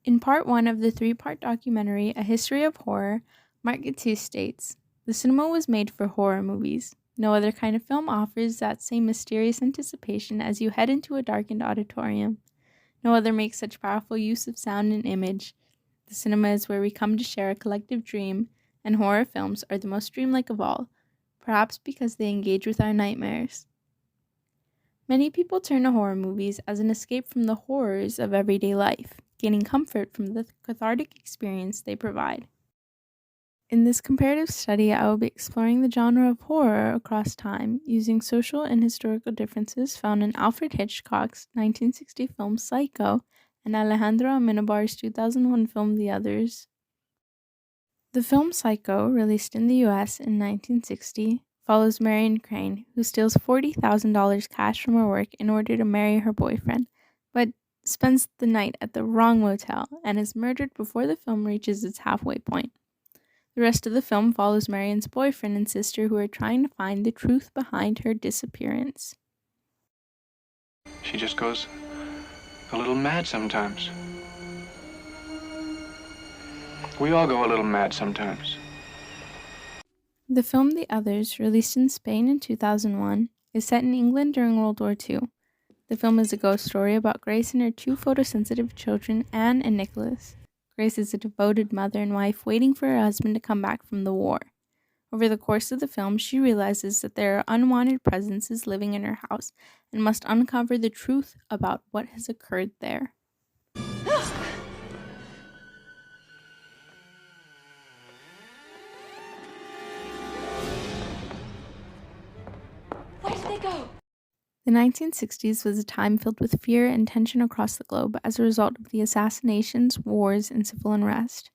In part one of the three-part documentary, A History of Horror, Mark Gatiss states, "The cinema was made for horror movies. No other kind of film offers that same mysterious anticipation as you head into a darkened auditorium. No other makes such powerful use of sound and image. The cinema is where we come to share a collective dream, and horror films are the most dreamlike of all, perhaps because they engage with our nightmares." Many people turn to horror movies as an escape from the horrors of everyday life, gaining comfort from the cathartic experience they provide. In this comparative study, I will be exploring the genre of horror across time using social and historical differences found in Alfred Hitchcock's 1960 film Psycho and Alejandro Amenabar's 2001 film The Others. The film Psycho, released in the US in 1960, follows Marion Crane, who steals $40,000 cash from her work in order to marry her boyfriend, but spends the night at the wrong motel and is murdered before the film reaches its halfway point. The rest of the film follows Marion's boyfriend and sister who are trying to find the truth behind her disappearance. She just goes a little mad sometimes. We all go a little mad sometimes. The film The Others, released in Spain in 2001, is set in England during World War II. The film is a ghost story about Grace and her two photosensitive children, Anne and Nicholas. Grace is a devoted mother and wife waiting for her husband to come back from the war. Over the course of the film, she realizes that there are unwanted presences living in her house and must uncover the truth about what has occurred there. Where did they go? The 1960s was a time filled with fear and tension across the globe as a result of the assassinations, wars, and civil unrest.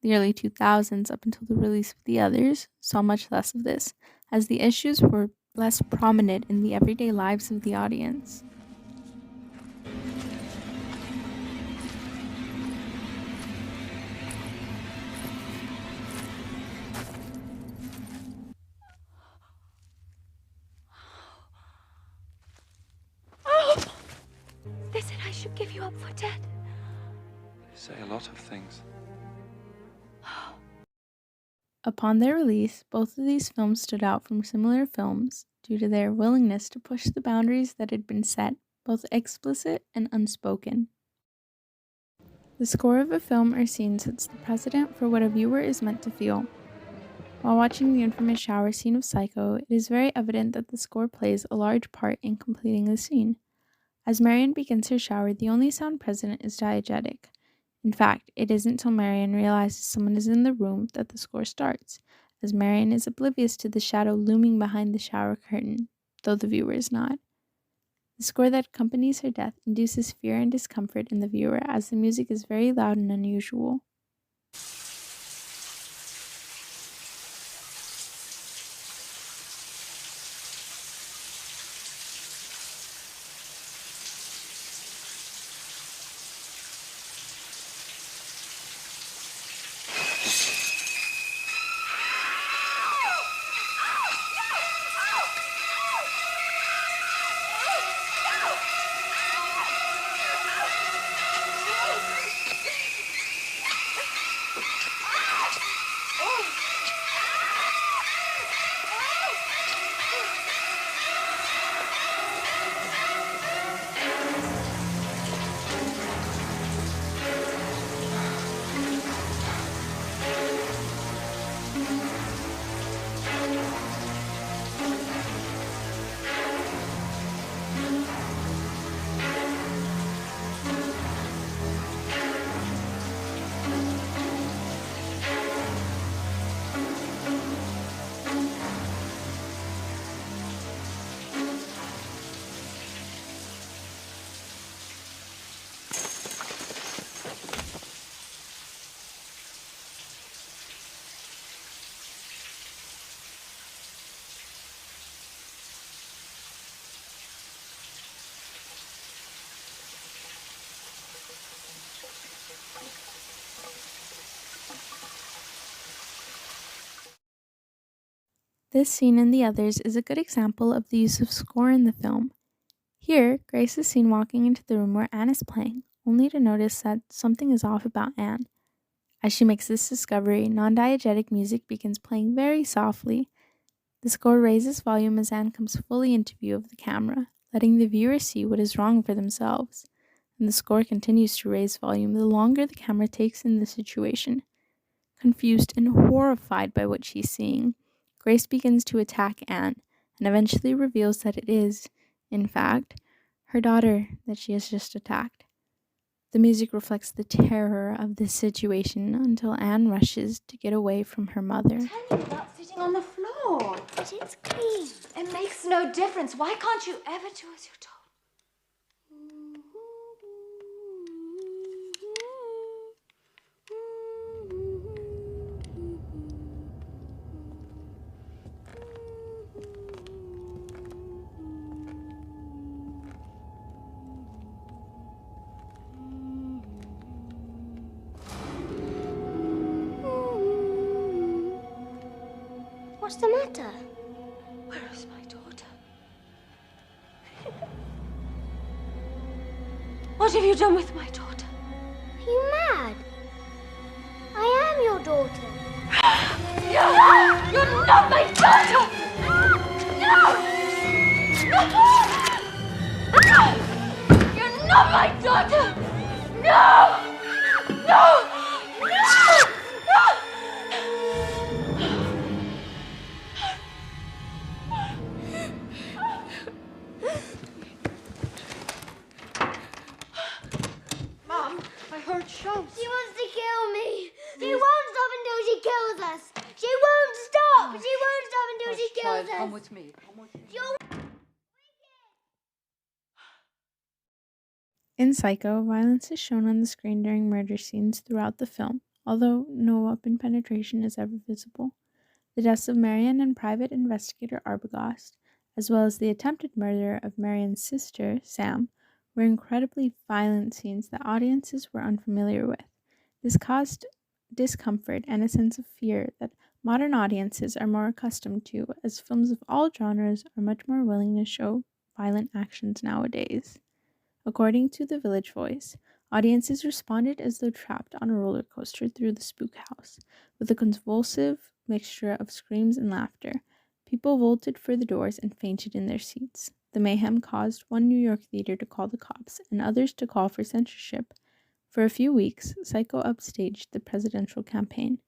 The early 2000s, up until the release of The Others, saw much less of this, as the issues were less prominent in the everyday lives of the audience. They said I should give you up for dead. They say a lot of things. Upon their release, both of these films stood out from similar films due to their willingness to push the boundaries that had been set, both explicit and unspoken. The score of a film or scene sets the precedent for what a viewer is meant to feel. While watching the infamous shower scene of Psycho, it is very evident that the score plays a large part in completing the scene. As Marion begins her shower, the only sound present is diegetic. In fact, it isn't until Marion realizes someone is in the room that the score starts, as Marion is oblivious to the shadow looming behind the shower curtain, though the viewer is not. The score that accompanies her death induces fear and discomfort in the viewer, as the music is very loud and unusual. This scene and the others is a good example of the use of score in the film. Here, Grace is seen walking into the room where Anne is playing, only to notice that something is off about Anne. As she makes this discovery, non-diegetic music begins playing very softly. The score raises volume as Anne comes fully into view of the camera, letting the viewer see what is wrong for themselves. And the score continues to raise volume the longer the camera takes in the situation. Confused and horrified by what she's seeing, Grace begins to attack Anne and eventually reveals that it is, in fact, her daughter that she has just attacked. The music reflects the terror of this situation until Anne rushes to get away from her mother. Tell you about sitting on the floor. But it's clean. It makes no difference. Why can't you ever do as you're told? What's the matter? Where is my daughter? What have you done with my daughter? Are you mad? I am your daughter. No! You're not my daughter! No! No! You're not my daughter! No! No! No! Mom, I heard shots. She wants to kill me. She won't stop until she kills us. She won't stop. She won't stop until she kills us. Come with me. Come with me. In Psycho, violence is shown on the screen during murder scenes throughout the film, although no weapon penetration is ever visible. The deaths of Marion and Private Investigator Arbogast, as well as the attempted murder of Marion's sister, Sam, were incredibly violent scenes that audiences were unfamiliar with. This caused discomfort and a sense of fear that modern audiences are more accustomed to, as films of all genres are much more willing to show violent actions nowadays. According to The Village Voice, audiences responded as though trapped on a roller coaster through the spook house, with a convulsive mixture of screams and laughter. People bolted for the doors and fainted in their seats. The mayhem caused one New York theater to call the cops and others to call for censorship. For a few weeks, Psycho upstaged the presidential campaign.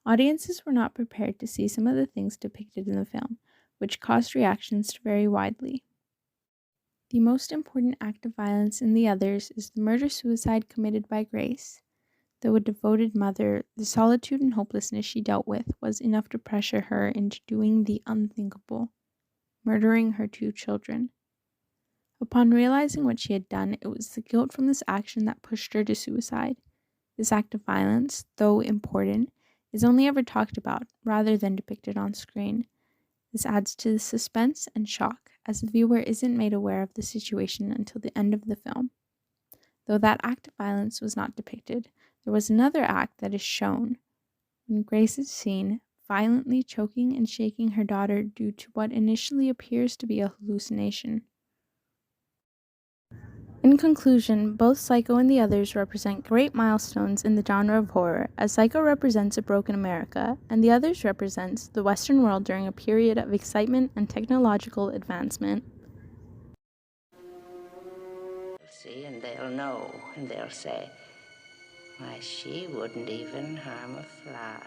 Audiences were not prepared to see some of the things depicted in the film, which caused reactions to vary widely. The most important act of violence in The Others is the murder-suicide committed by Grace. Though a devoted mother, the solitude and hopelessness she dealt with was enough to pressure her into doing the unthinkable, murdering her 2 children. Upon realizing what she had done, it was the guilt from this action that pushed her to suicide. This act of violence, though important, is only ever talked about rather than depicted on screen. This adds to the suspense and shock, as the viewer isn't made aware of the situation until the end of the film. Though that act of violence was not depicted, there was another act that is shown, when Grace is seen violently choking and shaking her daughter due to what initially appears to be a hallucination. In conclusion, both Psycho and The Others represent great milestones in the genre of horror, as Psycho represents a broken America, and The Others represents the Western world during a period of excitement and technological advancement. See, and they'll know, and they'll say, why, she wouldn't even harm a fly.